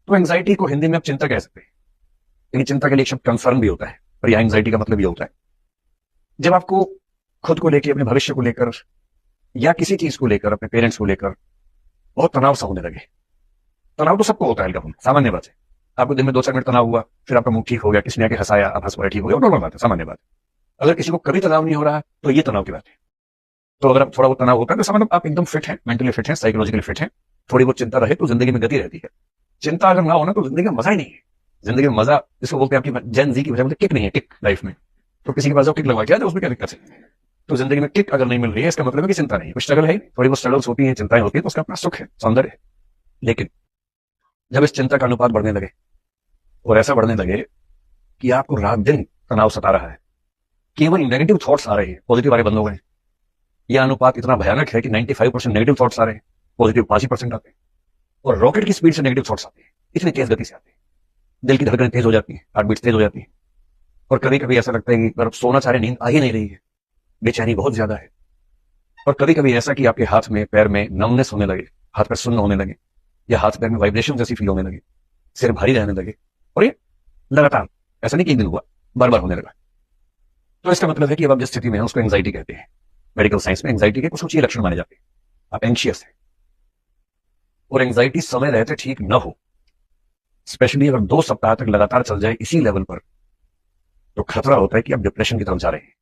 तो एंजाइटी को हिंदी में आप चिंता कह सकते हैं, लेकिन चिंता के लिए एक शब्द कंसर्न भी होता है, और यह एंजाइटी का मतलब ये होता है जब आपको खुद को लेकर, अपने भविष्य को लेकर, या किसी चीज को लेकर, अपने पेरेंट्स को लेकर बहुत तनाव सा होने लगे। तनाव तो सबको होता है, हल्का फुल्का, सामान्य बात है। आपको दिन में 2-4 मिनट तनाव हुआ, फिर आपका मूड ठीक हो गया, किसी ने आके हंसाया, आप हंस पड़े, ठीक हो गया, नॉर्मल बात है, सामान्य बात है। अगर किसी को कभी तनाव नहीं हो रहा तो ये तनाव की बात है। तो अगर थोड़ा बहुत तनाव होता है तो समझ आप एकदम फिट हैं, मेंटली फिट हैं, साइकोलॉजिकली फिट हैं। थोड़ी बहुत चिंता रहे तो जिंदगी में गति रहती है। चिंता अगर ना हो ना तो जिंदगी में मजा ही नहीं है। जिंदगी में मजा जिसको बोलते हैं, आपकी जेन जी की वजह, किक नहीं है, किक लाइफ में। तो किसी के पास किक लगवा के उसमें क्या दिक्कत है? तो जिंदगी में किक अगर नहीं मिल रही है, इसका मतलब है कि चिंता नहीं है, कुछ स्ट्रगल है, थोड़ी बहुत स्ट्रगल्स होती हैं, चिंताएं होती है, तो उसका अपना सुख है, सौंदर्य है। लेकिन जब इस चिंता का अनुपात बढ़ने लगे और ऐसा बढ़ने लगे कि आपको रात दिन तनाव सता रहा है, केवल नेगेटिव थॉट्स आ रहे हैं, पॉजिटिव वाले बंद हो गए, यह अनुपात इतना भयानक है कि 95% नेगेटिव थॉट्स आ रहे हैं, पॉजिटिव 5% आते हैं, और रॉकेट की स्पीड से नेगेटिव थॉट्स आते हैं, इतनी तेज गति से आते हैं, दिल की धड़कनें तेज हो जाती हैं, हार्ट बीट तेज हो जाती है, और कभी कभी ऐसा लगता है कि अगर सोना चाह रहे, नींद आ ही नहीं रही है, बेचैनी बहुत ज्यादा है। और कभी कभी ऐसा कि आपके हाथ में, पैर में नमनेस होने लगे, हाथ पैर सुन्न होने लगे, या हाथ पैर में वाइब्रेशन जैसी फील होने लगे, सिर भारी रहने लगे, और ये लगातार, ऐसा नहीं कि एक दिन हुआ, बार बार होने लगा। तो इसका मतलब है कि अब आप जिस स्थिति में हैं उसको एंजाइटी कहते हैं। मेडिकल साइंस में एंजाइटी के कुछ ऊंचे लक्षण माने जाते हैं। आप एंशियस हैं, और एंजाइटी समय रहते ठीक न हो, स्पेशली अगर 2 सप्ताह तक लगातार चल जाए इसी लेवल पर, तो खतरा होता है कि आप डिप्रेशन की तरफ जा रहे हैं।